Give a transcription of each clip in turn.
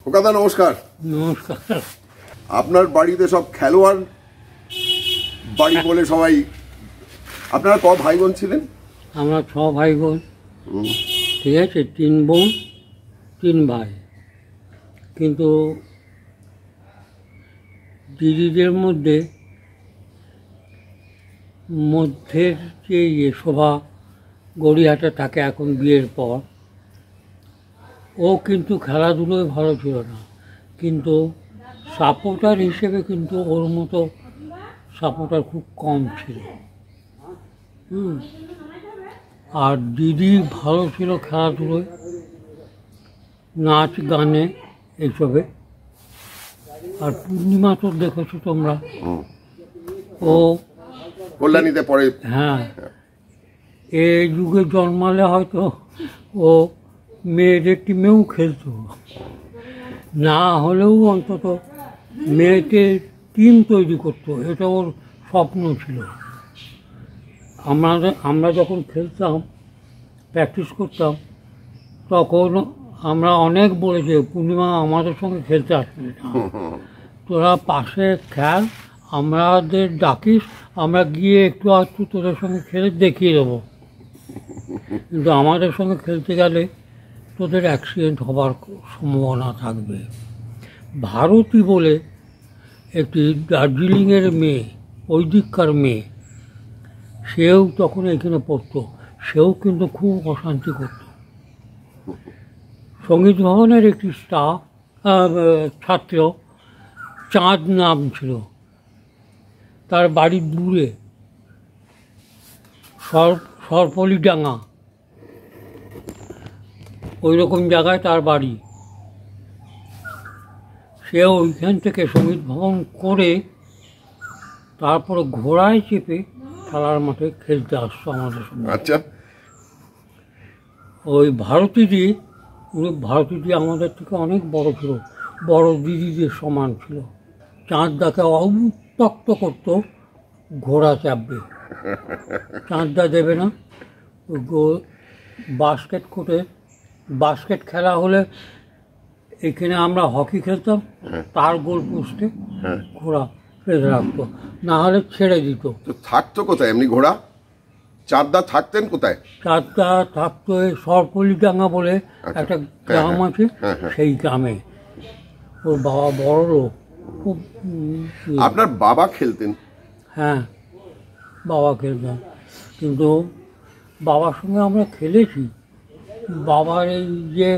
খোকাদা নমস্কার। নমস্কার। আপনার বাড়িতে সব খেলোয়াড় বাড়ি বলে সবাই। আপনারা ক ভাই বোন ছিলেন? আমরা 6 ভাই বোন, ঠিক আছে, 3 বোন 3 ভাই। কিন্তু দিদিদের মধ্যের যে শোভা গড়িয়াহাটে থাকে এখন বিয়ের পর, ও কিন্তু খেলাধুলোয় ভালো ছিল না, কিন্তু সাপোর্টার হিসেবে কিন্তু ওর মতো সাপোর্টার খুব কম ছিল। আর দিদি ভালো ছিল খেলাধুলোয়, নাচ গানে এইসবে। আর পূর্ণিমা তো দেখেছো তোমরা, ও কল্যাণীতে পড়ে। হ্যাঁ, এই যুগে জন্মালে হয়তো ও মেয়েদের টিমেও খেলতো, না হলেও অন্তত মেয়েদের টিম তৈরি করতো, এটা ওর স্বপ্ন ছিল। আমরা যখন খেলতাম, প্র্যাকটিস করতাম, তখন আমরা অনেক বলেছি পূর্ণিমা আমাদের সঙ্গে খেলতে আসবে না, তোরা পাশে খেল, আমাদের ডাকিস, আমরা গিয়ে একটু আধটু তোদের সঙ্গে খেলে দেখিয়ে দেবো, কিন্তু আমাদের সঙ্গে খেলতে গেলে তোদের অ্যাক্সিডেন্ট হবার সম্ভাবনা থাকবে। ভারতী বলে একটি দার্জিলিংয়ের মেয়ে, ওই দিককার মেয়ে, সেও তখন এখানে পড়তো, সেও কিন্তু খুব অশান্তি করত। সঙ্গীত ভবনের একটি ছাত্র, চাঁদ নাম ছিল, তার বাড়ি দূরে, সরপলিডাঙ্গা ওই রকম জায়গায় তার বাড়ি। সে ওইখান থেকে সঙ্গীত ভবন করে তারপরে ঘোড়ায় চেপে খেলার মাঠে খেলতে আসতো আমাদের সঙ্গে। আচ্ছা, ওই ভারতীদি আমাদের থেকে অনেক বড় ছিল, বড় দিদিদের সমান ছিল। চাঁদদাকে উত্ত্যক্ত করতো ঘোড়া চাপবে, চাঁদদা দেবে না। বাস্কেট খেলা হলে এখানে আমরা হকি খেলতাম, তার গোল পোস্টে ঘোড়া ফেলে রাখতো, না হলে ছেড়ে দিত। থাকতো কোথায় এমনি ঘোড়া? চাঁদদা থাকতেন কোথায়? চাঁদদা থাকতো সরপলিডাঙ্গা বলে একটা গ্রাম আছে, সেই গ্রামে। ওর বাবা বড় লোক, খুব। আপনার বাবা খেলতেন? হ্যাঁ, বাবা খেলতাম, কিন্তু বাবার সঙ্গে আমরা খেলেছি। বাবার এই যে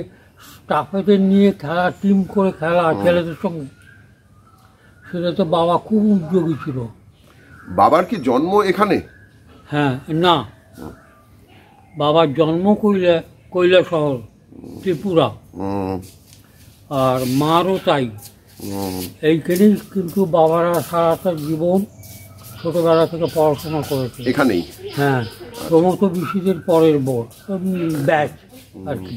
স্টাফেদের নিয়ে খেলা, টিম করে খেলা ছেলেদের সঙ্গে, সেটা তো বাবা খুব উদ্যোগী ছিল। বাবার কি জন্ম এখানে? হ্যাঁ, না, বাবার জন্ম কৈলাসহর, ত্রিপুরা, আর মারও তাই। এইখানেই কিন্তু বাবারা সারাটা জীবন ছোটবেলা থেকে পড়াশোনা করেছে এখানেই। হ্যাঁ, প্রমথ বিশিদের পরের ব্যাচ আর কি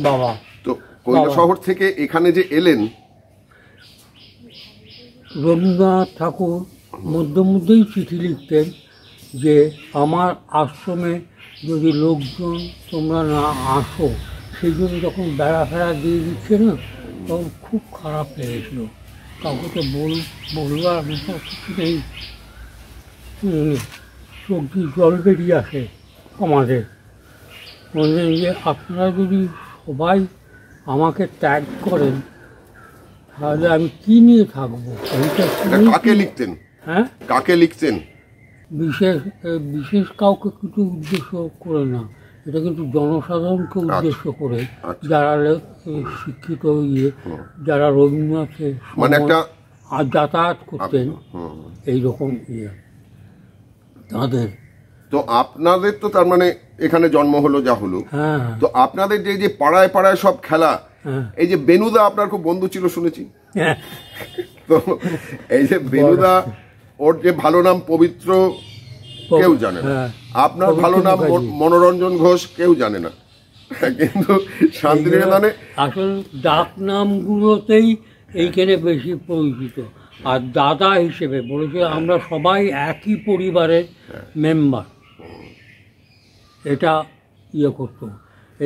বাবা। তো কৈলাসহর থেকে এখানে যে এলেন, রবীন্দ্রনাথ ঠাকুর মধ্যেই চিঠি লিখতেন যে আমার আশ্রমে যদি লোকজন তোমরা না আসো, সেই জন্য যখন বেড়া ফেড়া দিয়ে দিচ্ছে না, তখন খুব খারাপ লেগেছিল। কাউকে তো বলবার মতো কিছু নেই, চোখ দিয়ে জল বেরিয়ে আসে আমাদের। বললেন যে আপনারা যদি সবাই আমাকে ত্যাগ করেন, তাহলে আমি কি নিয়ে থাকবো? কাকে লিখতেন? হ্যাঁ, কাকে লিখতেন? বিশেষ কাউকে কিছু উদ্দেশ্য করে না, এটা কিন্তু জনসাধারণকে উদ্দেশ্য করে, যারা শিক্ষিত যারা রবীন্দ্রনাথের যাতায়াত করতেন, এইরকম তাদের। তো আপনাদের তো তার মানে এখানে জন্ম হলো যা হলো, তো আপনাদের যে পাড়ায় পাড়ায় সব খেলা, এই যে বেনুদা আপনার খুব বন্ধু ছিল শুনেছি, তো এই যে বেনুদা, ওর যে ভালো নাম পবিত্র কেউ জানে না, আপনার ভালো নাম মনোরঞ্জন ঘোষ কেউ জানে না, কিন্তু শান্তিনিকেতনে আসল ডাক নামগুলোতেই এইখানে বেশি পরিচিত। আর দাদা হিসেবে বলেছে আমরা সবাই একই পরিবারের মেম্বার, এটা করতো,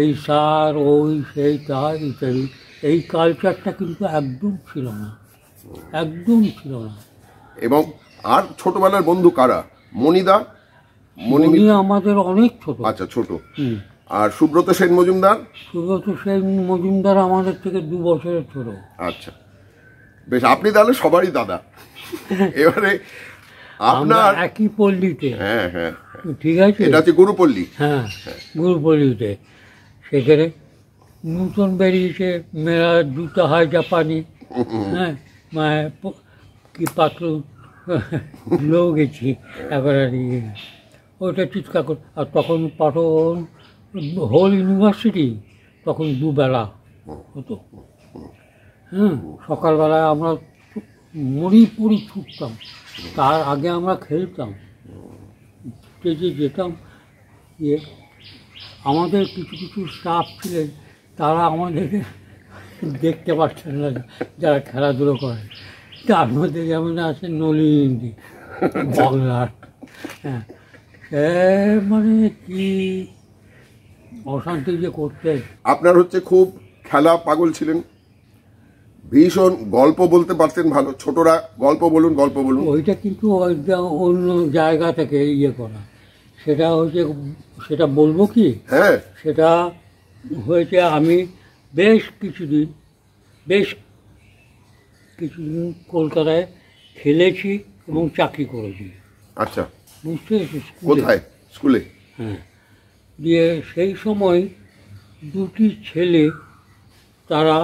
এই স্যার ওই সেই তা ইত্যাদি এই কালচারটা কিন্তু একদম ছিল না, একদম ছিল না। এবং আর ছোটবেলার বন্ধু কারা? মণিদা? মণি আমাদের অনেক ছোট। আচ্ছা, ছোট। আর সুব্রত সেন মজুমদার? সুব্রত সেন মজুমদার আমাদের থেকে 2 বছরের ছোট। আচ্ছা, বেশ, আপনি তাহলে সবারই দাদা। এবারে আপনার একই পল্লীতে। হ্যাঁ হ্যাঁ, ঠিক আছে, এটা হচ্ছে গুরুপল্লী। হ্যাঁ, গুরুপল্লীতে। সেখানে নতুন বেরিয়েছে মেরা জুতা হয় জাপানি, হ্যাঁ, কি পাত্র লো গেছি এবারে ওইটা চিৎকার করে। আর তখন পাঠন হোল ইউনিভার্সিটি তখন 2 বেলা হতো। হ্যাঁ, সকালবেলায় আমরা মরি পড়ি ছুটতাম, তার আগে আমরা খেলতাম, স্টেজে যেতাম। আমাদের কিছু কিছু স্টাফ ছিলেন, তারা আমাদেরকে দেখতে পাচ্ছেন না, যারা খেলাধুলো করে। তার মধ্যে যেমন আছে নলিনী বাংলার, হ্যাঁ, সে মানে কি অশান্তি যে করতেন। আপনার হচ্ছে খুব খেলা পাগল ছিলেন, ভীষণ গল্প বলতে পারতেন ভালো। ছোটরা গল্প বলুন, গল্প বলুন। ওইটা কিন্তু অন্য জায়গা থেকে ইয়ে করা, সেটা হচ্ছে, সেটা বলবো কি? হ্যাঁ, সেটা হয়েছে আমি বেশ কিছুদিন কলকাতায় খেলেছি এবং চাকরি করেছি। আচ্ছা, বুঝতে পেরেছি? কোথায়? স্কুলে? হ্যাঁ। দিয়ে সেই সময় 2টি ছেলে, তারা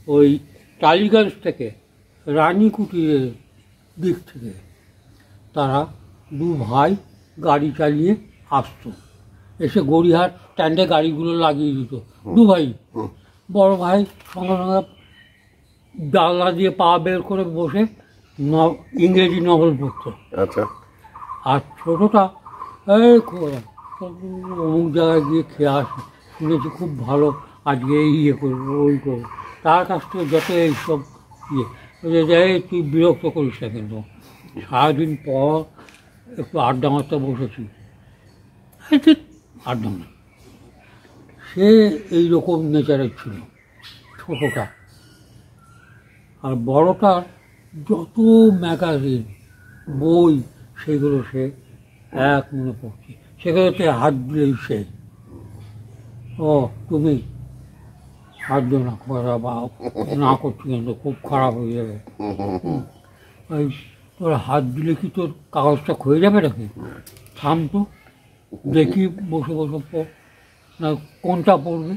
ওই টালিগঞ্জ থেকে, রানীকুটিরের দিক থেকে, তারা 2 ভাই গাড়ি চালিয়ে আসতো, এসে গড়িয়াহাট স্ট্যান্ডে গাড়িগুলো লাগিয়ে দিত। 2 ভাই, বড় ভাই সঙ্গে সঙ্গে জানলা দিয়ে পা বের করে বসে ইংরেজি নভেল পড়তো। আচ্ছা। আর ছোটোটা এই অমুক জায়গায় গিয়ে খেয়ে আসে, শুনেছি খুব ভালো, আজকে ইয়ে করবো, ওই করবো। তার কাছ থেকে যত এইসব এই তুই বিরক্ত করিস না, কিন্তু সারাদিন পর একটু আড্ডা মারতে বসেছি, আড্ডা মার। সে এইরকম নেচারের ছিল ছোটোটা। আর বড়টার যত ম্যাগাজিন বই সেগুলো সে এক মনে পড়ছে, সেগুলোতে হাত দিলেই সে, ও তুমি হাত দিও না, বা না করছি কিন্তু খুব খারাপ হয়ে যাবে। ওই তোর হাত দিলে কি তোর কাগজটা ক্ষয়ে যাবে নাকি? থাম তো দেখি, বসে বসে পড় না, কোনটা পড়বে?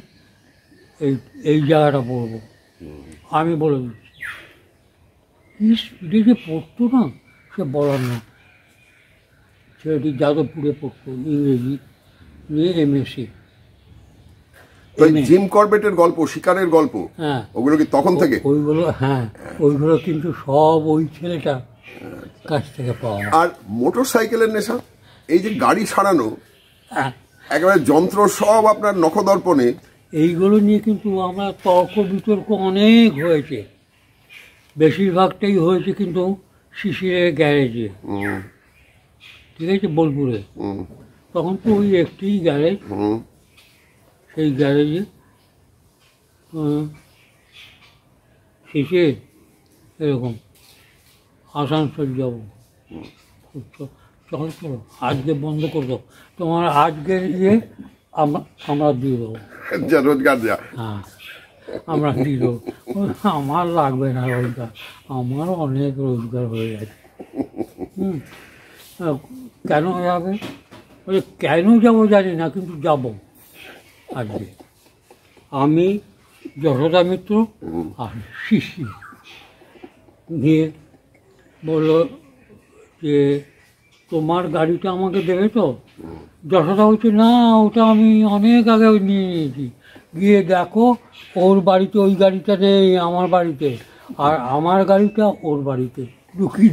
এই জায়গাটা পড়বো। আমি বলে দিচ্ছি, কি স্পিডে যে পড়তো না, সে বলার না। ছেলেটি যাদবপুরে পড়তো, ইংরেজি নিয়ে MSc। জিম করবেটের গল্প, শিকারের গল্প, হ্যাঁ, ওগুলো কি তখন থেকে? ওইগুলো, হ্যাঁ, ওইগুলো কিন্তু সব ওই ছেলেটার কাছ থেকে পাওয়া। আর মোটর সাইকেলের নেশা, এই যে গাড়ি সারানো, হ্যাঁ, একেবারে যন্ত্র সব আপনার নখদর্পণে, এইগুলো নিয়ে কিন্তু আমরা তর্ক বিতর্ক অনেক হয়েছে। বেশিরভাগটাই হয়েছে কিন্তু শিশিরের গ্যারেজে, ঠিক আছে, বোলপুরে। তখন তো ওই একটি গ্যারেজ, সেই গ্যারেজে শিশির এরকম আসানসোল যাবো, চলো চলো আজকে বন্ধ করে দাও, তোমার আজকে ইয়ে আমরা দিয়ে দেবো, রোজগার যা। হ্যাঁ, আমরা দিয়ে দেবো। আমার লাগবে না রোজগার, আমার অনেক রোজগার হয়ে গেছে। কেন যাবে? বলে কেন যাবো জানি না, কিন্তু যাব আজকে। আমি, যশোদা মিত্র আর শিশি নিয়ে বললো যে তোমার গাড়িটা আমাকে দেবে তো? যশোদা বলছে না, ওটা আমি অনেক আগে নিয়ে নিয়েছি, গিয়ে দেখো ওর বাড়িতে ওই গাড়িটা নেই, আমার বাড়িতে, আর আমার গাড়িটা ওর বাড়িতে লুকিয়ে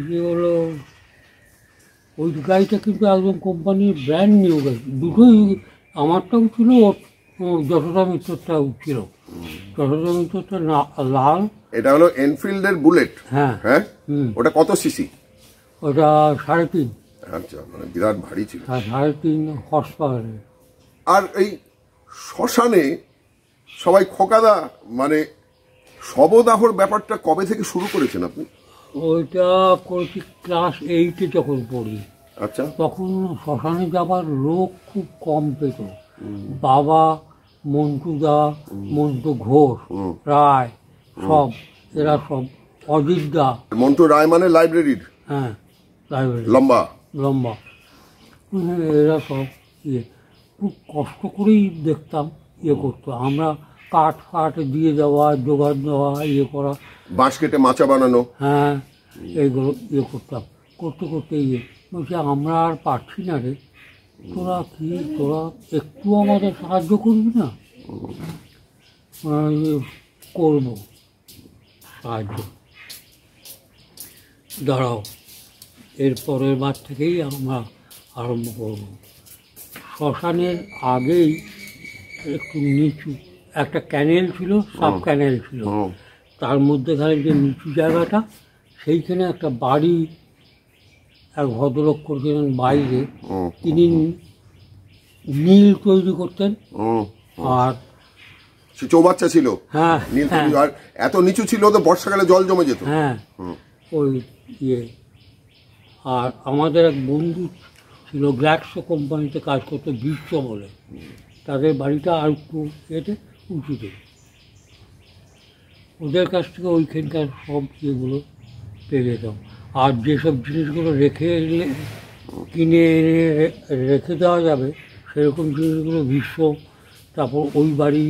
দিয়ে হলো। ওই গাড়িটা কিন্তু একদম কোম্পানির ব্র্যান্ড নিউ গাড়ি, দুটোই, আমারটাও ছিল, যশোদা মিত্রটাও ছিল। যশোদা মিত্রটা লাল। এটা হলো এনফিল্ডের বুলেট। হ্যাঁ হ্যাঁ, ওটা কত সিসি? ওটা 3.5। আচ্ছা, মানে বিরাট ভারী ছিল। 3.5 হর্স পাওয়ারের। আর এই শ্মশানে সবাই খোকাদা মানে শবদাহর ব্যাপারটা কবে থেকে শুরু করেছেন আপনি? ওইটা করেছি ক্লাস 8-এ যখন পড়ি। আচ্ছা। তখন শ্মশানে যাবার লোক খুব কম পেত। বাবা, মন্টুদা, মন্টু ঘোষ, রায়, সব এরা সব, অজিতদা। মন্টু রায় মানে লাইব্রেরির? হ্যাঁ, লাইব্রেরি লম্বা লম্বা। এরা সব খুব কষ্ট করেই দেখতাম করতো। আমরা কাঠ ফাট দিয়ে দেওয়া, জোগাড় দেওয়া, করা, বাঁশ কেটে মাচা বানানো, হ্যাঁ এইগুলো করতাম। করতে করতে বলছি আমরা আর পারছি না রে, তোরা একটু আমাদের সাহায্য করবি না? করব সাহায্য, দাঁড়াও, এর পরের বার থেকেই আমরা আরম্ভ করব। শ্মশানের আগেই একটু নিচু একটা ক্যানেল ছিল, সাব ক্যানেল ছিল, তার মধ্যেখানে যে নিচু জায়গাটা, সেইখানে একটা বাড়ি এক ভদ্রলোক করছিলেন বাইরে, তিনি নীল তৈরি করতেন। আর চৌবাচ্চা ছিল, হ্যাঁ, আর এত নিচু ছিল তো বর্ষাকালে জল জমে যেত। হ্যাঁ, ওই আর আমাদের এক বন্ধু ছিল, গ্ল্যাক্সো কোম্পানিতে কাজ করতো, বিশ্ব বলে, তাদের বাড়িটা আর একটু উঁচুতে। ওদের কাছ থেকে ওইখানকার সব ইয়েগুলো পেয়ে যেতাম। আর যেসব জিনিসগুলো কিনে এনে রেখে দেওয়া যাবে সেরকম জিনিসগুলো বিশ্ব, তারপর ওই বাড়ি,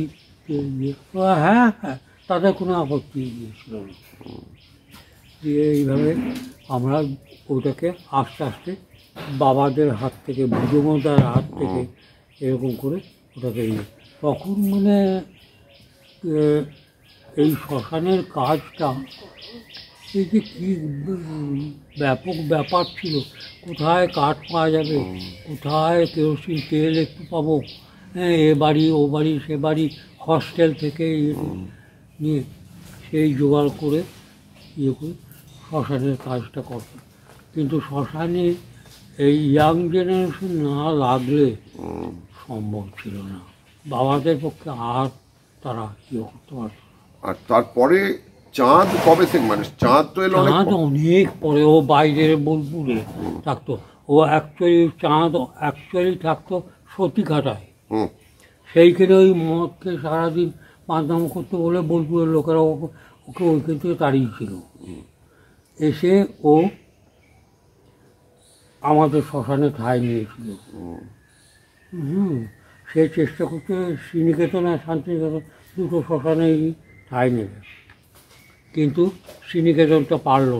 হ্যাঁ হ্যাঁ, তাদের কোনো আপত্তি ছিল না। এইভাবে আমরা ওটাকে আস্তে আস্তে বাবাদের হাত থেকে, ভুজঙ্গদার হাত থেকে এরকম করে ওটাকে তখন মানে এই শ্মশানের কাজটা এই যে কী ব্যাপক ব্যাপার ছিল। কোথায় কাঠ পাওয়া যাবে, কোথায় কেরোসিন তেল একটু পাবো, হ্যাঁ, এ বাড়ি ও বাড়ি সে বাড়ি, হস্টেল থেকে নিয়ে সেই জোগাড় করে করে শ্মশানের কাজটা করতাম। কিন্তু শ্মশানে এই ইয়াং জেনারেশন না লাগলে সম্ভব ছিল না, বাবাদের পক্ষে আর তারা করতে পারত। আর তারপরে চাঁদ কবে থেকে, মানে চাঁদ তো এলো অনেক পরে, ও বাইরের বোলপুরে থাকতো। ও অ্যাকচুয়ালি থাকতো সতীঘাটায়। সেইখানে ওই মদকে সারাদিন পাঁচদাম করতে বলে বোলপুরের লোকেরা ওকে ওইখান থেকে তাড়িয়েছিল। এসে ও আমাদের শ্মশানে ঠাঁই নিয়েছিল। সে চেষ্টা করতে শ্রীনিকেতন আর শান্তিনিকেতন দুটো শ্মশানেই ঠাঁই নেবে, কিন্তু শ্রীনিকেতনটা পারল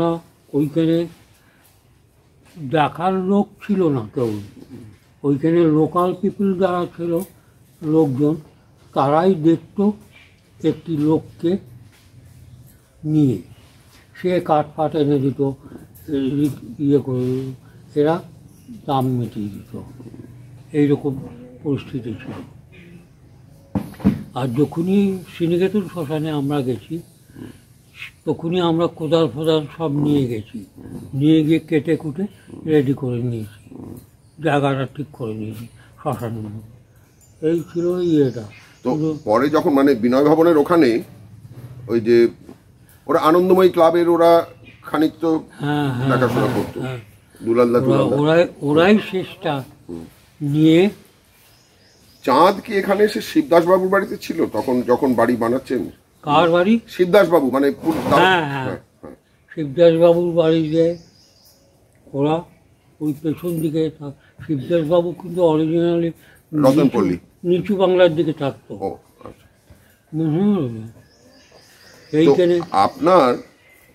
না। ওইখানে দেখার লোক ছিল না কেউ। ওইখানে লোকাল পিপল যারা ছিল, লোকজন, তারাই দেখত একটি লোককে নিয়ে, সে কাঠ ফাট এনে দিত, করে এরা দাম মিটিয়ে দিত। এইরকম পরিস্থিতি ছিল। আর যখনই শ্রীনিকেতন শ্মশানে আমরা গেছি, তখনই আমরা কোদাল ফোদাল সব নিয়ে গেছি, নিয়ে গিয়ে কেটে কুটে রেডি করে নিয়েছি, জায়গাটা ঠিক করে নিয়েছি শ্মশানের মধ্যে। এই ছিল ইয়েটা। তো পরে যখন মানে বিনয় ভবনের ওখানে ওই যে ওরা আনন্দময়ী ক্লাবের ওরা খানিক তো দেখাশোনা করতো, ওরাই শেষটা নিয়ে। চাঁদ কি এখানে এসে শিবদাস বাবুর বাড়িতে ছিল তখন যখন বাড়ি বানাচ্ছেন? কার বাড়ি? শিবদাস বাবু, মানে হ্যাঁ, শিবদাস বাবুর বাড়িতে ওরা ওই পেছন দিকে। শিবদাস বাবু কিন্তু অরিজিনালি রতনপল্লী, নিচু বাংলার দিকে থাকতো। এইখানে আপনার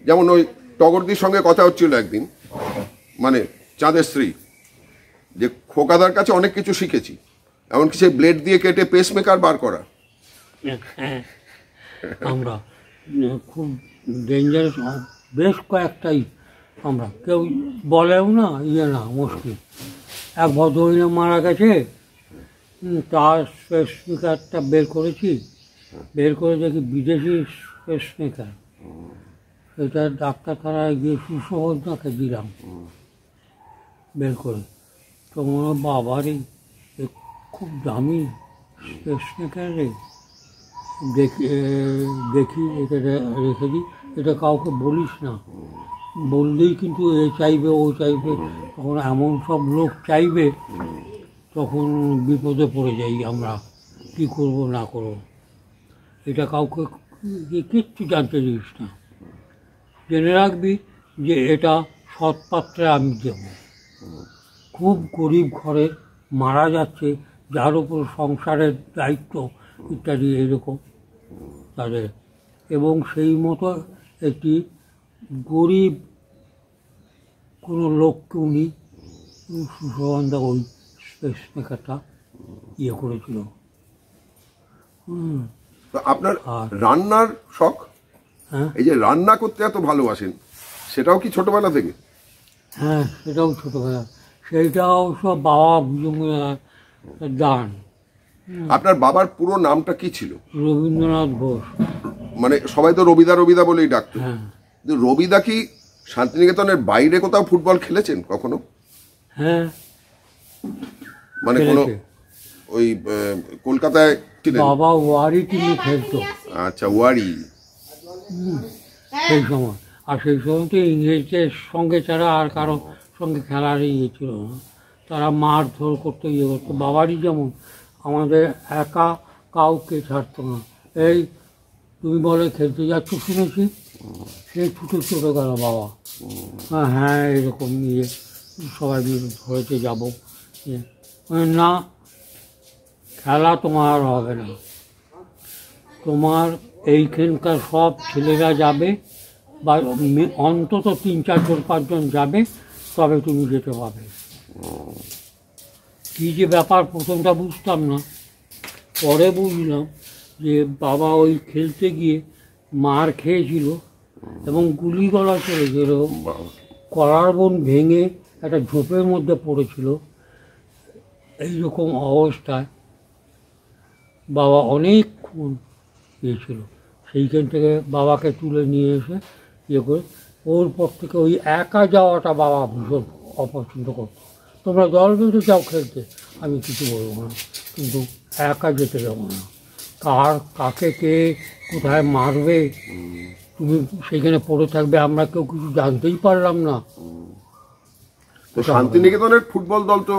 যেমন ওই টগরদির সঙ্গে কথা হচ্ছিল একদিন, মানে চাঁদের স্ত্রী, যে খোকাদার কাছে অনেক কিছু শিখেছি, এমনকি সেই ব্লেড দিয়ে কেটে পেসমেকার বার করা। আমরা খুব ডেঞ্জারাস, বেশ কয়েকটাই আমরা, কেউ বলেও না, না মুশকিল। এক ভদ্রমহিলা মারা গেছে, তার পেসমেকারটা বের করেছি, বের করে দেখি বিদেশি পেসমেকার। সেটা ডাক্তারখানায় গিয়ে সুশোভনাকে দিলাম বের করে, তোমার বাবারই খুব দামি স্পেসমেকার রে, দেখি এটা রেখে দিই, এটা কাউকে বলিস না, বললেই কিন্তু এ চাইবে ও চাইবে, তখন এমন সব লোক চাইবে, তখন বিপদে পড়ে যাই আমরা, কী করব না করব। এটা কাউকে কিচ্ছু জানতে দিস না, জেনে রাখবি যে এটা সৎ পাত্রে আমি দেব। খুব গরিব ঘরে মারা যাচ্ছে, যার উপর সংসারের দায়িত্ব ইত্যাদি এরকম তাদের, এবং সেই মতো একটি গরিব কোনো লোককে উনি সুশোভনদা ওই স্পেসমেকারটা ইয়ে করেছিল। আপনার রান্নার শখ, হ্যাঁ, এই যে রান্না করতে এত ভালোবাসেন, সেটাও কি ছোটবেলা থেকে? হ্যাঁ, সেটাও ছোটোবেলা, সেইটাও সব বাবা দান। আপনার বাবার পুরো নামটা কি ছিল? রবীন্দ্রনাথ ঘোষ। মানে সবাই তো রবিদা রবিদা বলেই ডাকতো। হ্যাঁ, কিন্তু রবিদা কি শান্তিনিকেতনের বাইরে কোথাও ফুটবল খেলেছেন কখনো? হ্যাঁ, মানে কোনো ওই কলকাতায় ছিলেন? বাবা ওয়ারি টিমে খেলতো। আচ্ছা, ওয়ারি। সেই সময়, আর সেই সময় তো ইংরেজদের সঙ্গে ছাড়া আর কারো সঙ্গে খেলার ইয়ে ছিল না, তারা মারধর করতো, ইয়ে করতো। বাবারই যেমন আমাদের একা কাউকে ছাড়তো না। এই তুমি বলে খেলতে যাচ্ছ শুনেছি, সে ছুটে চলে গেল বাবা, হ্যাঁ এরকম ইয়ে সবাই ধরেতে যাবো, না খেলা তোমার আর হবে না, তোমার এইখানকার সব ছেলেরা যাবে, বা অন্তত 3-4 জন 5 জন যাবে, তবে তুমি যেতে পারবে। কী যে ব্যাপার, প্রথমটা বুঝতাম না, পরে বুঝলাম যে বাবা ওই খেলতে গিয়ে মার খেয়েছিল এবং গুলি গলা চলেছিল, কলার বোন ভেঙে একটা ঝোপের মধ্যে পড়েছিল। এইরকম অবস্থায় বাবা অনেকক্ষণ গিয়েছিল, সেইখান থেকে বাবাকে তুলে নিয়ে এসে ইয়ে করে, ওর পর থেকে ওই একা যাওয়াটা বাবা ভীষণ অপছন্দ করতো। তোমরা দল বেঁধে যাও খেলতে, আমি কিছু বলবো না, কিন্তু একা যেতে যাবো না, কাকে কে কোথায় মারবে, তুমি সেখানে পড়ে থাকবে, আমরা কেউ কিছু জানতেই পারলাম না। তো শান্তিনিকেতনের ফুটবল দল তো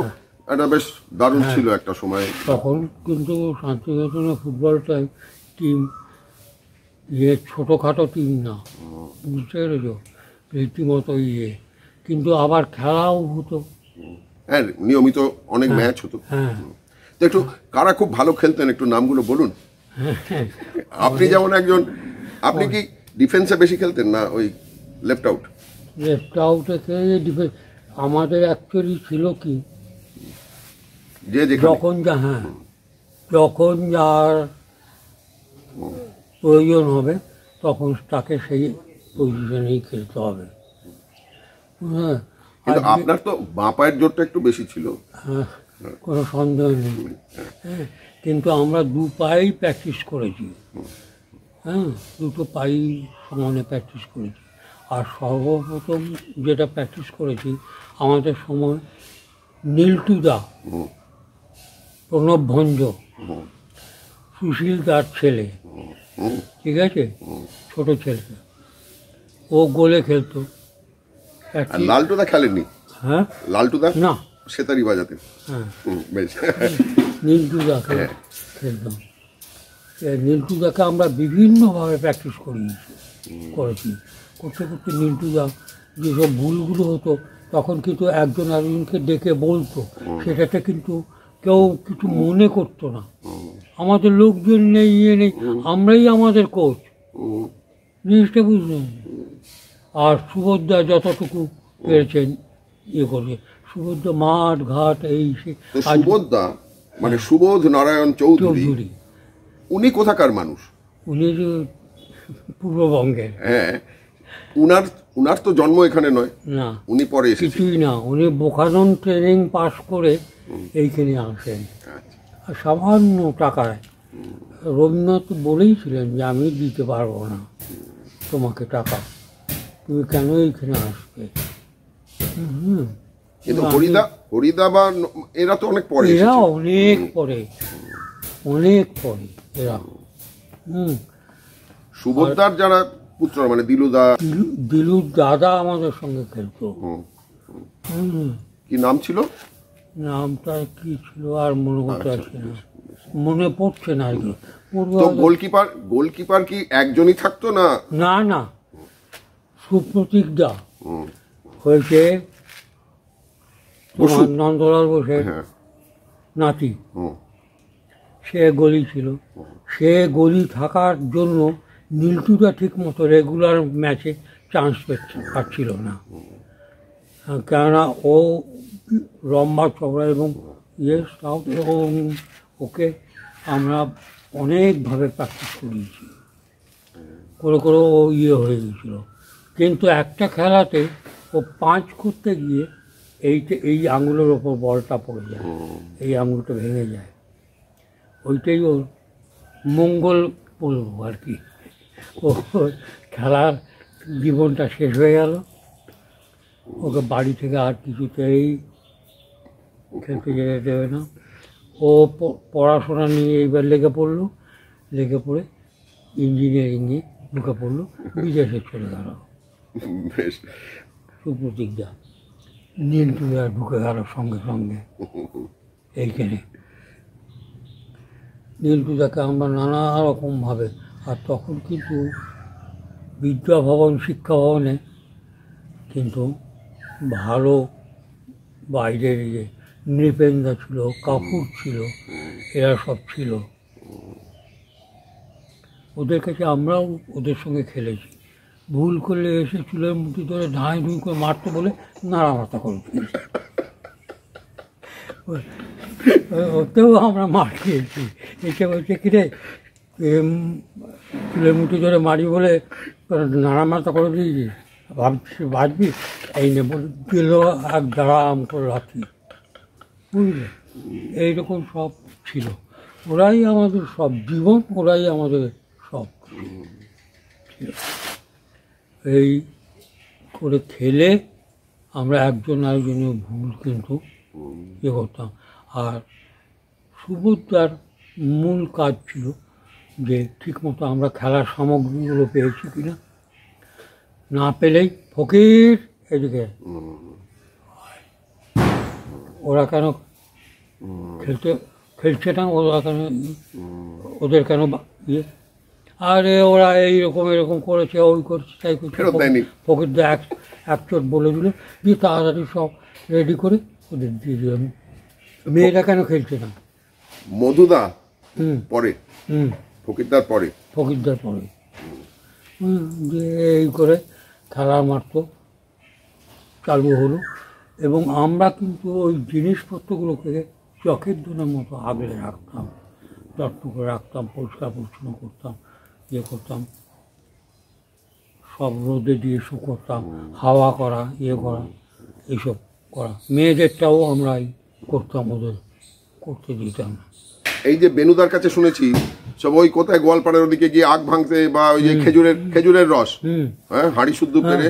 একটা বেশ দারুণ ছিল একটা সময় তখন, কিন্তু শান্তিনিকেতনের ফুটবলটাই টিম ইয়ে ছোটোখাটো টিম না, বুঝতে পেরেছ, রীতিমতো ইয়ে, কিন্তু আবার খেলাও হতো। হ্যাঁ, নিয়মিত অনেক ম্যাচ হতো। হ্যাঁ, তো একটু কারা খুব ভালো খেলতেন একটু নামগুলো বলুন। আপনি যেমন একজন, আপনি কি ডিফেন্সে বেশি খেলতেন না ওই লেফট আউট? লেফট আউটে খেলে ডিফেন্স, আমাদের অ্যাকচুয়ালি ছিল কি, যখন যার প্রয়োজন হবে তখন তাকে সেই পজিশনেই খেলতে হবে। হ্যাঁ, কিন্তু আপনার তো বাঁ পায়ের জোরটা একটু বেশি ছিল। হ্যাঁ, কোনো সন্দেহ নেই। হ্যাঁ, কিন্তু আমরা 2 পায়েই প্র্যাকটিস করেছি। হ্যাঁ, 2টো পায়েই সমানে প্র্যাকটিস করেছি। আর সর্বপ্রথম যেটা প্র্যাকটিস করেছি আমাদের সময়, নীলটুদা, প্রণব ভঞ্জ, সুশীল দার ছেলে, ঠিক আছে, ছোট ছেলে, ও গোলে খেলতো। লালটুদা খেলেননি? হ্যাঁ, লালটুদা না, সেতারি বাজাতেন। হ্যাঁ, বেশ। নীলটুদা খেলতাম। নীলটুদাকে আমরা বিভিন্নভাবে প্র্যাকটিস করেছি। করতে করতে নীলটুদা যেসব ভুলগুলো হতো, তখন কিন্তু একজন আরেকজনকে ডেকে বলতো, সেটাতে কিন্তু কেউ কিছু মনে করতো না। আমাদের লোকজন নেই, ইয়ে নেই, আমরাই আমাদের কোচ, জিনিসটা বুঝলেন। আর সুভদ্রা যতটুকু পেরেছেন ইয়ে করে, সুভদ্রা মাঠ ঘাট এই সে। সুভদ্রা মানে সুবোধ নারায়ণ চৌধুরী, উনি কোথাকার মানুষ? উনি পূর্ববঙ্গের। হ্যাঁ, উনার তো জন্ম এখানে নয়, না, উনি পরে এসেছেন। কিছুই না, উনি বোখারন ট্রেনিং পাস করে এইখানে আসেন, আর সামান্য টাকায়। রবীন্দ্রনাথ বলেইছিলেন যে আমি দিতে পারবো না তোমাকে টাকা, তুমি কেন এইখানে আসবে। কিন্তু হরিদা বা এরা তো অনেক পরে এরা এসেছে। অনেক পরে, অনেক পরে এরা। সুভদ্রার যারা পুত্র মানে দিলুদা, দিলুর দাদা আমাদের সঙ্গে খেলতো। কি নাম ছিল? নামটা কি ছিল আর মনে করতে পারছি না, মনে পড়ছে না আর কি। তো গোলকিপার কি একজনই থাকতো না? না না, সুপ্রতীক দা হয়েছে তোমার নন্দলাল বসে নাতি, সে গলি ছিল। সে গলি থাকার জন্য নীলটুদা ঠিক মতো রেগুলার ম্যাচে চান্স পাচ্ছিল না, কেননা ও লম্বা চওড়া এবং সাউথ, এবং ওকে আমরা অনেকভাবে প্র্যাকটিস করিয়েছি, করে করে ও হয়ে গেছিল। কিন্তু একটা খেলাতে ও 5 করতে গিয়ে এই আঙুলের ওপর বলটা পড়ে যায়, এই আঙুলটা ভেঙে যায়। ওইটাই ওর মঙ্গল বলবো আর কি। ও খেলার জীবনটা শেষ হয়ে গেল, ওকে বাড়ি থেকে আর কিছুতেই খেলতে যেতে দেবে না। ও পড়াশোনা নিয়ে এইবার লেগে পড়ে ইঞ্জিনিয়ারিংয়ে ঢুকে পড়লো, বিদেশে চলে গেল। সুপ্রতীক দা নীলটুদা ঢুকে গেল সঙ্গে সঙ্গে এইখানে। নীলটুদাকে আমরা নানা রকমভাবে, আর তখন কিন্তু বিদ্যাভবন শিক্ষা ভবনে কিন্তু ভালো বাইরের যে নৃপেন্দা ছিল, কাপুর ছিল, এরা সব ছিল। ওদের কাছে আমরাও ওদের সঙ্গে খেলেছি। ভুল করলে এসে চুলের মুঠি ধরে ধাঁই ধুই করে মারতে বলে নাড়ামাতা করে ফেলেছি, ওতেও আমরা মার খেয়েছি। এসে বলছে কিরে চুলের মুঠি ধরে মারি বলে নাড়ামাতা করে দিয়েছি, ভাবছি বাঁচবি, এই নে বলে দিল এক দাঁড়াম করে রাখি, বুঝলে। এইরকম সব ছিল। ওরাই আমাদের সব জীবন, ওরাই আমাদের সব ছিল। এই করে খেলে আমরা একজন আরেকজনের ভুল কিন্তু ইয়ে করতাম। আর সুভদ্রার মূল কাজ ছিল যে ঠিকমতো আমরা খেলার সামগ্রীগুলো পেয়েছি কিনা, না পেলেই ফকির এদিকে ওরা কেন খেলছে না, ওরা কেন, ওদের কেন ইয়ে, আরে ওরা এরকম করেছে, ওই করছে, তাই করছে। ফকিরদা এক চোট বলে দিল, দিয়ে তাড়াতাড়ি সব রেডি করে ওদের দিয়ে দিলাম। মেয়েরা কেন খেলছে না? মধুদা পরে, ফকিরদার পরে যে এই করে খেলার মাঠ তো চালু হলো। এবং আমরা কিন্তু ওই জিনিসপত্রগুলোকে চোখের দুনের মতো আগলে রাখতাম, যত্ন করে রাখতাম, পরিষ্কার পরিচ্ছন্ন করতাম, ইয়ে করতাম, সব রোদে দিয়ে শুকোতাম, হাওয়া করা, ইয়ে করা, এইসব করা। মেয়েদেরটাও আমরাই করতাম, ওদের করতে দিতাম না। এই যে বেনুদার কাছে শুনেছি সব ওই কোথায় গোয়ালপাড়ার ওদিকে গিয়ে আগ ভাঙতে, বা ওই যে খেজুরের রস, হ্যাঁ, হাঁড়ি শুদ্ধ করে।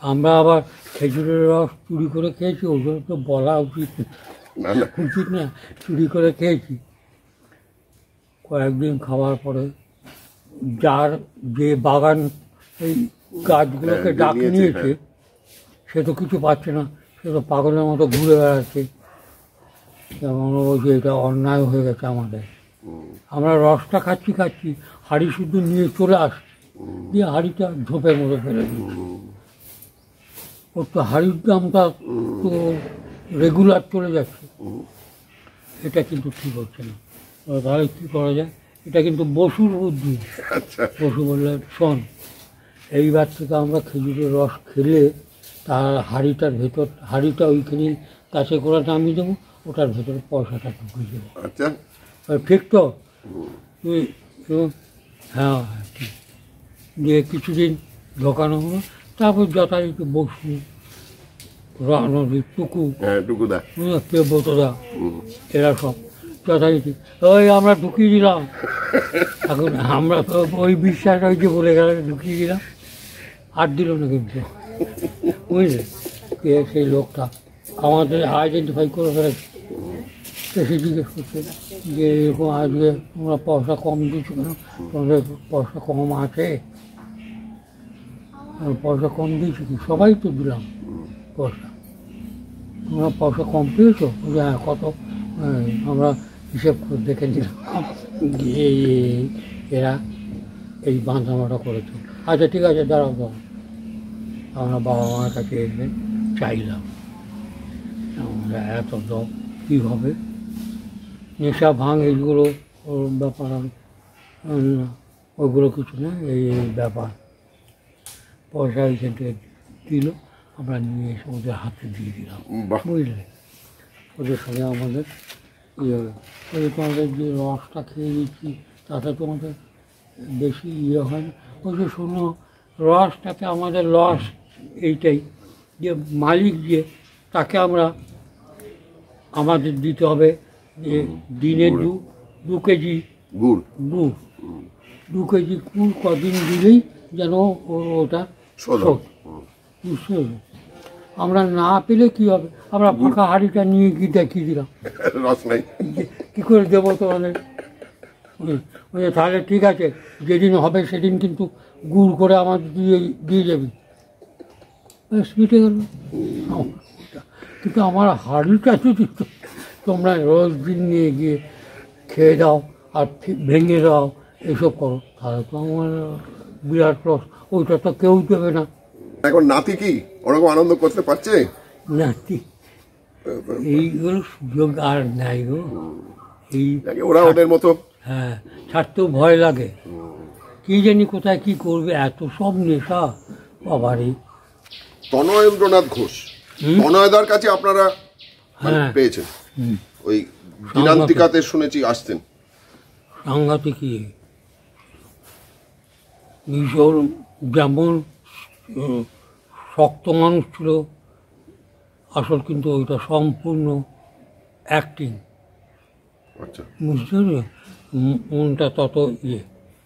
আমরা আবার খেজুরের রস চুরি করে খেয়েছি, ওগুলো তো বলা উচিত না, চুরি করে খেয়েছি। কয়েকদিন খাওয়ার পরে যার যে বাগান এই গাছগুলোকে ডাক নিয়েছে, সে তো কিছু পাচ্ছে না, সে তো পাগলের মতো ঘুরে বেড়াচ্ছে। যেমন ওই যে এটা অন্যায় হয়ে গেছে আমাদের। আমরা রসটা খাচ্ছি, হাঁড়ি শুদ্ধ নিয়ে চলে আসছি, দিয়ে হাঁড়িটা ঝোপের মতো ফেলে দিচ্ছি। ওর তো হাঁড়ির দামটা তো রেগুলার চলে যাচ্ছে, এটা কিন্তু ঠিক হচ্ছে না। তাহলে কী করা যায়? এটা কিন্তু বসুর বুদ্ধি। বসু বললে, শোন, এইবার থেকে আমরা খেজুরের রস খেলে তার হাঁড়িটা ওইখানে কাছে করে নামিয়ে দেবো, ওটার ভেতরে পয়সাটা ঢুকিয়ে দেবো। ঠিক তো? হ্যাঁ ঠিক। দিয়ে কিছুদিন ঢোকানো হলো, তারপর যথারীতি বসু, রণদীপ, টুকুদা, পেব্রতদা, এরা সব যথারীতি ওই আমরা ঢুকিয়ে দিলাম। এখন আমরা তো ওই বিশ্বাস ওই যে বলে গেল ঢুকিয়ে দিলাম, আর দিল না কিন্তু, বুঝলে। সেই লোকটা আমাদের আইডেন্টিফাই করে ফেলেছে। এসে জিজ্ঞেস করছে যে এরকম আজকে তোমরা পয়সা কম দিচ্ছ কেন, তোমাদের পয়সা কম আছে? পয়সা কম দিয়েছি কি? সবাই তো দিলাম পয়সা, তোমরা পয়সা কম পেয়েছো? হ্যাঁ, কত? আমরা হিসেব করে দেখে দিলাম। এরা এই বাঁধানোটা করেছে। আচ্ছা ঠিক আছে, দাঁড়াও দাঁড়াও, আমরা বাবা মার কাছে এসে চাইলাম, আমরা এত দাও কী হবে? নেশা ভাঙ এইগুলো ওর ব্যাপার, ওইগুলো কিছু না, এই ব্যাপার। পয়সা ওইখান থেকে দিল, আমরা নিয়ে এসে ওদের হাতে দিয়ে দিলাম, বুঝলে? ওদের সঙ্গে আমাদের ইয়ে হবে। ওই তোমাদের যে রসটা খেয়ে দিচ্ছি তাতে তোমাদের বেশি ইয়ে হয় না। ওই যে শোনো, রসটাতে আমাদের লস এইটাই যে মালিক যে তাকে আমরা আমাদের দিতে হবে যে দিনে দু কেজি গুড়, 2 কেজি গুড় কদিন দিলেই যেন ওটা শোধ। বুঝতে হবে। আমরা না পেলে কী হবে? আমরা ফাঁকা হাঁড়িটা নিয়ে গিয়ে দেখিয়ে দিলাম, রস নাই, কী করে দেবো তোমাদের? তাহলে ঠিক আছে, যেদিন হবে সেদিন কিন্তু গুড় করে আমাদের দিয়ে যাবি, মিটে গেল। কিন্তু আমার হাঁড়িটা যদি তোমরা রোজ দিন নিয়ে গিয়ে খেয়ে দাও আর ভেঙে দাও, এসব করো, তাহলে তো আমার বিরাট লস। ওইটা তো কেউ দেবে না। এখন নাতি কি ওরকম আনন্দ করতে পারছে? নাতি এইগুলো সুযোগ আর নাই গো। এই ওরা ওদের মতো, হ্যাঁ, ছাড়তেও ভয় লাগে। কি জানি কোথায় কি করবে, এত সব নেশা বাবারে। তনয়েন্দ্রনাথ ঘোষ, তনয়দার কাছে আপনারা পেয়েছেন? ওই দিনান্তিকাতে শুনেছি আসতেন। সাংঘাতিক কি ভীষণ, যেমন শক্ত মানুষ ছিল আসল, কিন্তু ওইটা সম্পূর্ণ অ্যাক্টিং। আচ্ছা, বুঝতে পারলে? মনটা তত ইয়ে।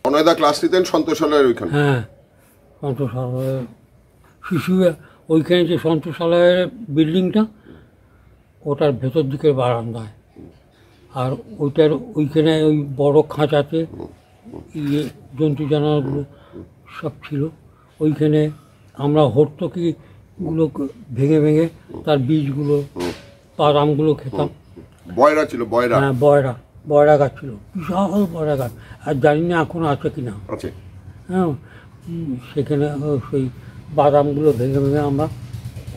তনয়দা ক্লাস নিতেন সন্তোষালয়ের ওইখানে? হ্যাঁ, সন্তোষালয়ের শিশু, ওইখানে যে সন্তোষালয়ের বিল্ডিংটা, ওটার ভেতর দিকের বারান্দায়, আর ওইটার ওইখানে ওই বড় খাঁচাতে ইয়ে জন্তু জানোয়ারগুলো সব ছিল। ওইখানে আমরা হর্তকিগুলো ভেঙে ভেঙে তার বীজগুলো, বাদামগুলো খেতাম। বয়রা ছিল, বয়রা? হ্যাঁ, বয়রা গাছ ছিল, বিশাল বয়রা গাছ। আর জানি না এখন আছে কিনা। হ্যাঁ, সেখানে সেই বাদামগুলো ভেঙে ভেঙে আমরা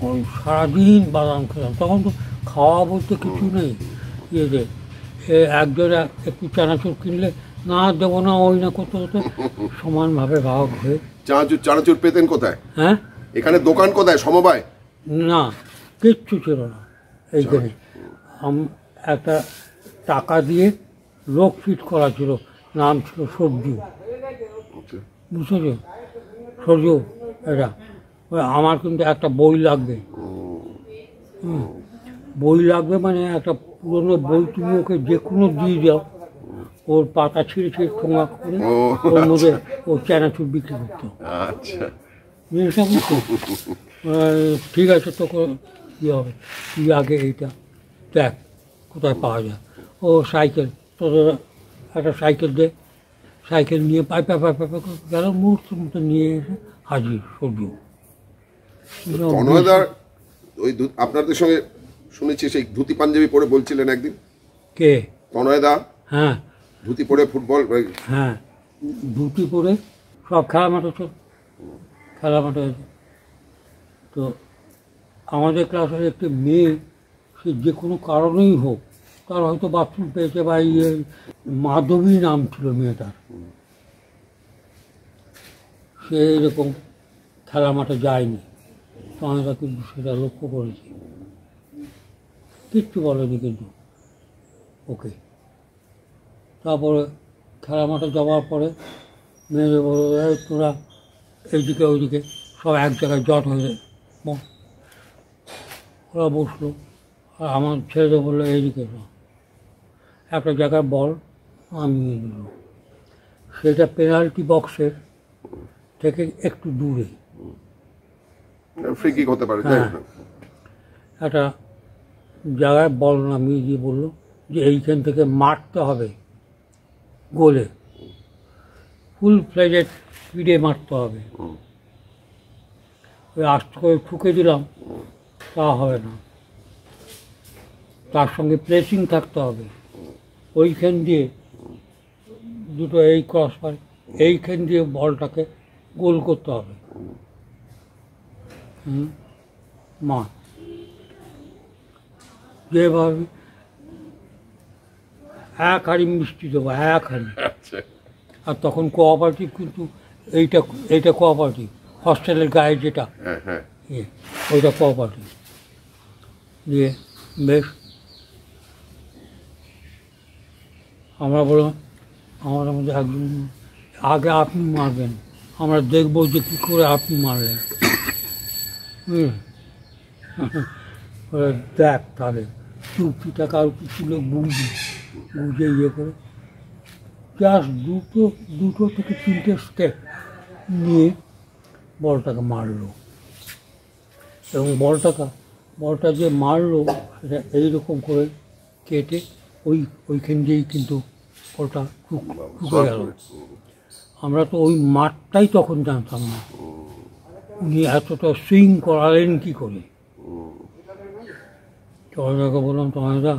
ওই সারাদিন বাদাম খেলাম। তখন তো খাওয়া বলতে কিছু নেই। ইয়েতে একজন একটু চানাচুর কিনলে না দেবো না, ওই না করতে করতে সমানভাবে ভাগ হয়ে। চানাচুর পেতেন কোথায়? হ্যাঁ, এখানে দোকান কোথায়? সমবায়? না, কিচ্ছু ছিল না এইখানে। একটা টাকা দিয়ে লোক ফিট করা ছিল, নাম ছিল সবজি। বুঝেছ? সবজি এটা আমার কিন্তু একটা বই লাগবে। বই লাগবে মানে একটা পুরোনো বই, তুমি ওকে যে কোনো দিয়ে দাও, ওর পাতা ছিঁড়ে ছিঁড়ে ঠোঙা করে ওর মধ্যে ও চানাচুর বিক্রি করতো। জিনিসটা বুঝতো? ঠিক আছে, তোকে কী হবে, তুই আগে এইটা দেখ কোথায় পাওয়া যায়। ও সাইকেল, তোদের একটা সাইকেল দে, সাইকেল নিয়ে পাইপা গেল, মুহূর্তের মতো নিয়ে এসে হাজির সবজি। তনয়দার ওই আপনাদের সঙ্গে শুনেছি সেই ধুতি পাঞ্জাবি পরে বলছিলেন একদিন। কে? তনয়দা? হ্যাঁ, ধুতি পরে ফুটবল? হ্যাঁ, ধুতি পরে সব খেলা মাঠে, সব খেলা মাঠে। তো আমাদের ক্লাসের একটি মেয়ে, সে যে কোনো কারণেই হোক, তার হয়তো বাথরুম পেয়েছে বা ইয়ে, মাধবী নাম ছিল মেয়েটার, সে এরকম খেলা মাঠে যায়নি। তো আমরা কিন্তু সেটা লক্ষ্য করেছি, কিচ্ছু বলেনি কিন্তু ওকে। তারপরে খেলা মাঠে যাওয়ার পরে মেয়েদের বলল, তোরা এইদিকে ওইদিকে সব এক জায়গায় জট হয়ে ওরা বসলো। আর আমার ছেলেদের বললো এইদিকে একটা জায়গায় বল আমি দিল, সেটা পেনাল্টি বক্সের থেকে একটু দূরে। ফ্রি কিক হতে পারে। হ্যাঁ, একটা জায়গায় বল নামিয়ে দিয়ে বললো যে এইখান থেকে মারতে হবে গোলে, ফুল ফ্লেজেড স্পিডে মারতে হবে। ওই আস্তে করে ঠুকে দিলাম, তা হবে না, তার সঙ্গে প্লেসিং থাকতে হবে। ওইখান দিয়ে দুটো এই ক্রস পার, এইখান দিয়ে বলটাকে গোল করতে হবে। মা যেভাবে এক হাঁড়ি মিষ্টি দেবো, এক হাঁড়ি। আর তখন কোঅপারেটিভ, কিন্তু এইটা কোঅপারেটিভ, হস্টেলের গায়ে যেটা ওইটা কোঅপারেটিভ দিয়ে বেশ। আমরা বললাম আমার মধ্যে একজন, আগে আপনি মারবেন, আমরা দেখবো যে কী করে আপনি মারলেন। দেখ তাহলে চুক্তিটা কারো তুলে বুঝে ইয়ে করে জাস্ট দুটো থেকে 3টে স্টেপ নিয়ে বলটাকে মারলো। এবং বলটা যে মারলো সেটা এইরকম করে কেটে ওইখান দিয়েই কিন্তু বলটা ঢুকে গেল। আমরা তো ওই মাঠটাই তখন জানতাম না, উনি এতটা সুইং করালেন কী করে। টয়দাকে বললাম, টয়দা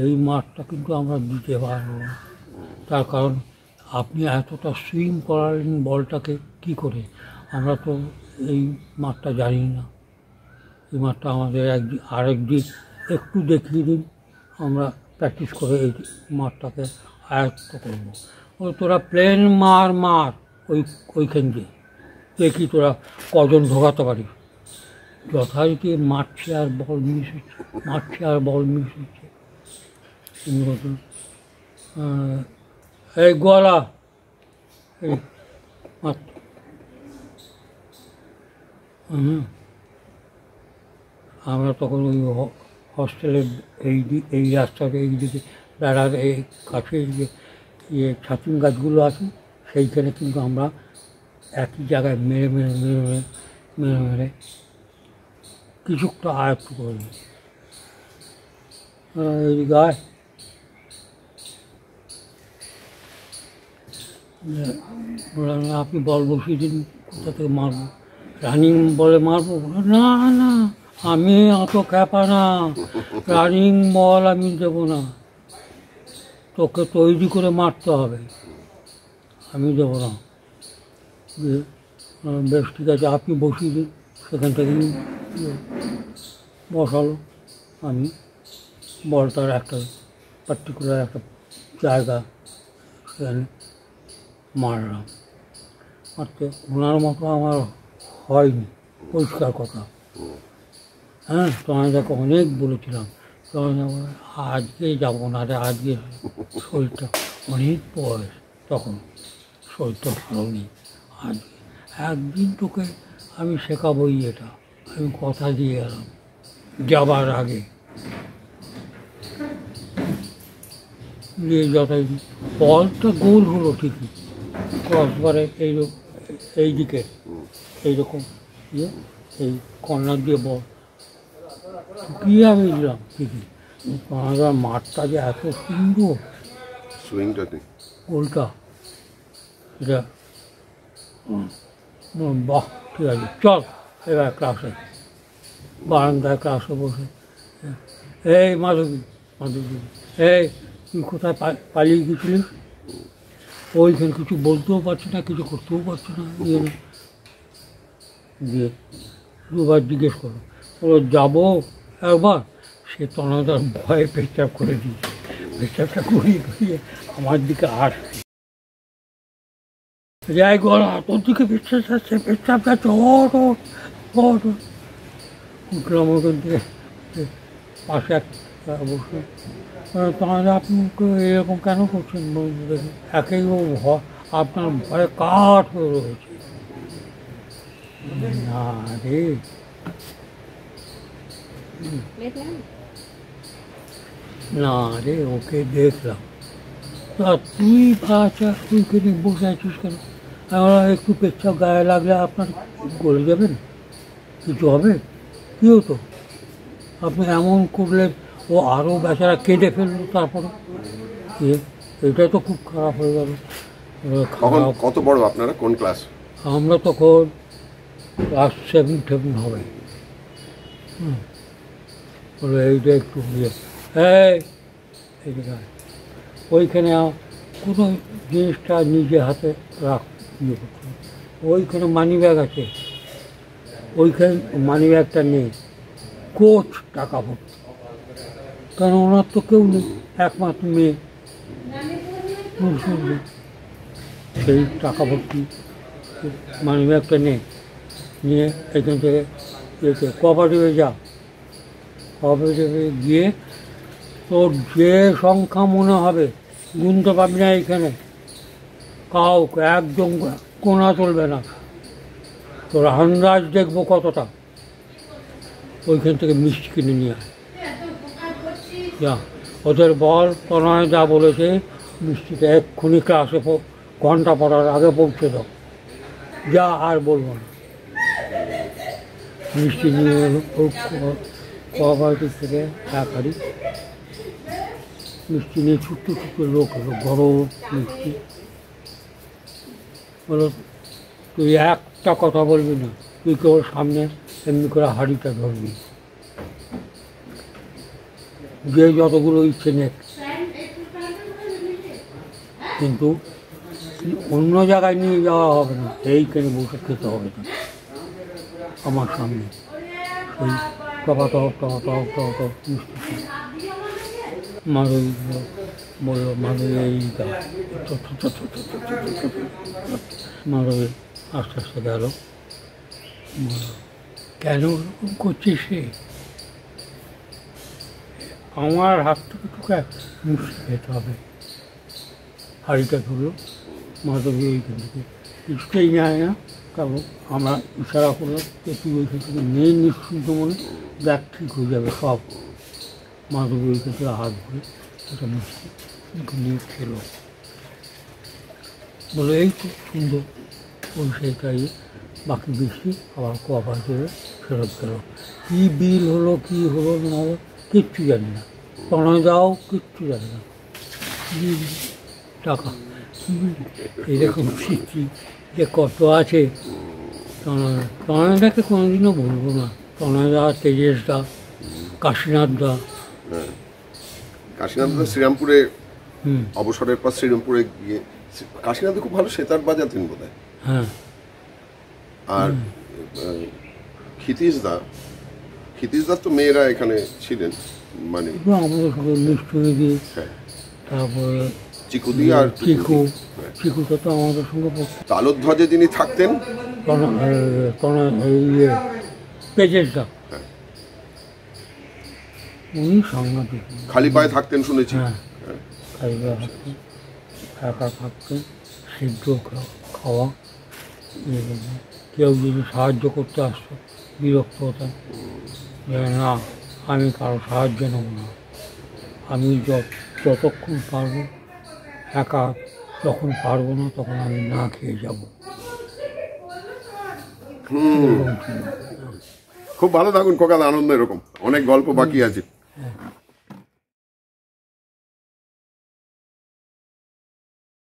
এই মাঠটা কিন্তু আমরা দিতে পারবো না, তার কারণ আপনি এতটা সুইং করালেন বলটাকে কী করে, আমরা তো এই মাঠটা জানি না, এই মাঠটা আমাদের আরেকদিন একটু দেখিয়ে দিন, আমরা প্র্যাকটিস করে এই মাঠটাকে আয়ত্ত করবো। ও তোরা প্লেন মার ওইখান দিয়ে দেখি তোরা কজন ঢোকাতে পারিস। যথারীতি মারছে আর বল মিস হচ্ছে। এই গলা এই আমরা তখন ওই হস্টেলের এই রাস্তার এই দিকে বেড়ার এই কাছে ইয়ে ছাতিম গাছগুলো আছে, সেইখানে কিন্তু আমরা একই জায়গায় মেরে কিছুটা আয়ত্ত করি। এই গায়ে আপনি বল বসিয়ে দিন, কোথা থেকে মারবো, রানিং বলে মারবো? না না, আমি অত খ্যাপা না, রানিং বল আমি দেবো না, তোকে তৈরি করে মারতে হবে, আমি দেবো না। বেশ ঠিক আছে, আপনি বসিয়ে দিন। সেখান থেকে বসালো, আমি বলটার একটা পার্টিকুলার একটা জায়গা সেখানে মারলাম। মারতে ওনার মতো আমার হয়নি, পরিষ্কার কথা। হ্যাঁ, তোমাদেরকে অনেক বলেছিলাম, আজকে যাবো না রে, আজকে শরীরটা অনেক বয়স, তখন শরীরটা ভালো নেই, আজকে একদিন তোকে আমি শেখাবোই, এটা আমি কথা দিয়ে গেলাম যাবার আগে। যথারীতি বলটা গোল হলো ঠিকই, ক্রসবারে এই দিকে এইরকম ইয়ে এই কর্নার দিয়ে বল ঢুকিয়ে আমি দিলাম ঠিকই। আমাদের মাঠটা যে এত সুন্দর, গোলটা এটা বাহ, ঠিক আছে চল এবার ক্লাসে, বারান্দায় ক্লাসে বসে, এই মাধবী এই তুই কোথায় পালিয়ে গেছিলিস? ওইখানে কিছু বলতেও পারছি না, কিছু করতেও পারছি না। দিয়ে দুবার জিজ্ঞেস করো, ও যাবো একবার, সে তনাদার ভয়ে পেচ্ছাপ করে দিয়েছে, পেচ্ছাপটা করিয়ে আমার দিকে আসছে, যাই গলা তোর দিকে পেচ্ছাপ যাচ্ছে, পেচ্ছাপ যাচ্ছে, উঠলাম ওখান থেকে, পাশে একটা বসে, তাহলে আপনি এরকম কেন করছেন বলুন দেখি, একেই ও আপনার ভয়ে কাঠ হয়ে রয়েছে। না রে, না রে, ওকে দেখলাম, তা তুই আচ্ছা তুইখানে বসে আছিস কেন? আমরা একটু পেচ্ছাপ গায়ে লাগলে আপনার গলে যাবেন, কিছু হবে? কী হতো? আপনি এমন করলে ও আরও বেচারা কেঁদে ফেললো। তারপরে এটা তো খুব খারাপ হয়ে গেল। কত বড় আপনারা, কোন ক্লাস? আমরা তখন ক্লাস 7 হবে। বলে এইটা একটু ওইখানে কোনো জিনিসটা নিজে হাতে রাখ ইয়ে করতে হবে। ওইখানে মানি ব্যাগ আছে, ওইখানে মানি ব্যাগটা নেই, কোচ টাকা ভর্তি। কারণ ওনার তো কেউ নেই, একমাত্র মেয়ে, সেই টাকা ভর্তি মানি ব্যাগটা নেই। নিয়ে এখান থেকে কোঅপারেটিভে যা, কোঅপারেটিভে গিয়ে তোর যে সংখ্যা মনে হবে গুনতে পারবি না। এইখানে কাউকে একদম কোনা চলবে না, তোর আন্দাজ দেখবো কতটা। ওইখান থেকে মিষ্টি কিনে নিয়ে আয়, যা ওদের বল তনয় যা বলেছে মিষ্টিটা এক্ষুনি ক্লাসে ঘন্টা পড়ার আগে পৌঁছে দাও, যা আর বলবো না। মিষ্টি নিয়ে এলো কোঅপারেটিভ থেকে একারি মিষ্টি নিয়ে ছুটতে ছুটতে লোক এলো, গরম মিষ্টি। বলো তুই একটা কথা বলবি না, তুই কেবল সামনে এমনি করে হাঁড়িটা ধরবি, যে যতগুলো ইচ্ছে নে, কিন্তু অন্য জায়গায় নিয়ে যাওয়া হবে না, এইখানে বসে খেতে হবে না আমার সামনে। সেই টপা টপ টপা টপ টপা টপ মিষ্টি মাধবী বললো, মাধবী এইটা মাধবী আস্তে আস্তে গেল। কেন ওরকম করছিস সে? আমার হাত থেকে তোকে মিষ্টি খেতে হবে। হাড়িটা ধরলো, মাধবী ওইখান থেকে কিছুতেই নেয় না, কারণ আমরা ইশারা করলাম যে তুই ওইখান থেকে নেই নিশ্চিন্ত মনে, দেখ ঠিক হয়ে যাবে সব। মাধবী ওইখান থেকে হাত ধরে একটা মিষ্টি নিয়ে খেলো, বলে এই তো সুন্দর। ওই সেইটাই বাকি বৃষ্টি আবার কোঅপারেটিভে ফেরত গেল। কী বিল হলো, কী হলো না হলো কিচ্ছু জানি না, তনয় দাও কিচ্ছু জানি না। টাকা এরকম স্মৃতি যে কত আছে। তনয়দাকে কোনোদিনও বলবো না, তনয়দা, তেজেশ দা, কাশীনাথ দা। কাশীনাথ দা শ্রীরামপুরে অবসরের পর শ্রীরামপুরে গিয়ে, কাশীনাথ খুব ভালো সেতার বাজাতেন বোধ হয়। হ্যাঁ। আর ক্ষিতীশ দা তো মেয়েরা এখানে ছিলেন, মানে আমাদের সঙ্গে মিষ্টি দিয়ে, তারপরে চিকুদি আর চিকুটা তো আমাদের সঙ্গে তালধ্বজে যিনি থাকতেন পেজেসদা, উনি সাংঘাতিক, খালি পায়ে থাকতেন শুনেছি। হ্যাঁ, খালি পায়ে থাকতেন, একা থাকতেন, সিদ্ধ খাওয়া। কেউ যদি সাহায্য করতে আসতো বিরক্ত হতাম, যে না আমি কারো সাহায্য নেব না, আমি যতক্ষণ পারবো একা, যখন পারবো না তখন আমি না খেয়ে যাব। খুব ভালো থাকুন খোকা, আনন্দ, এরকম অনেক গল্প বাকি আছে।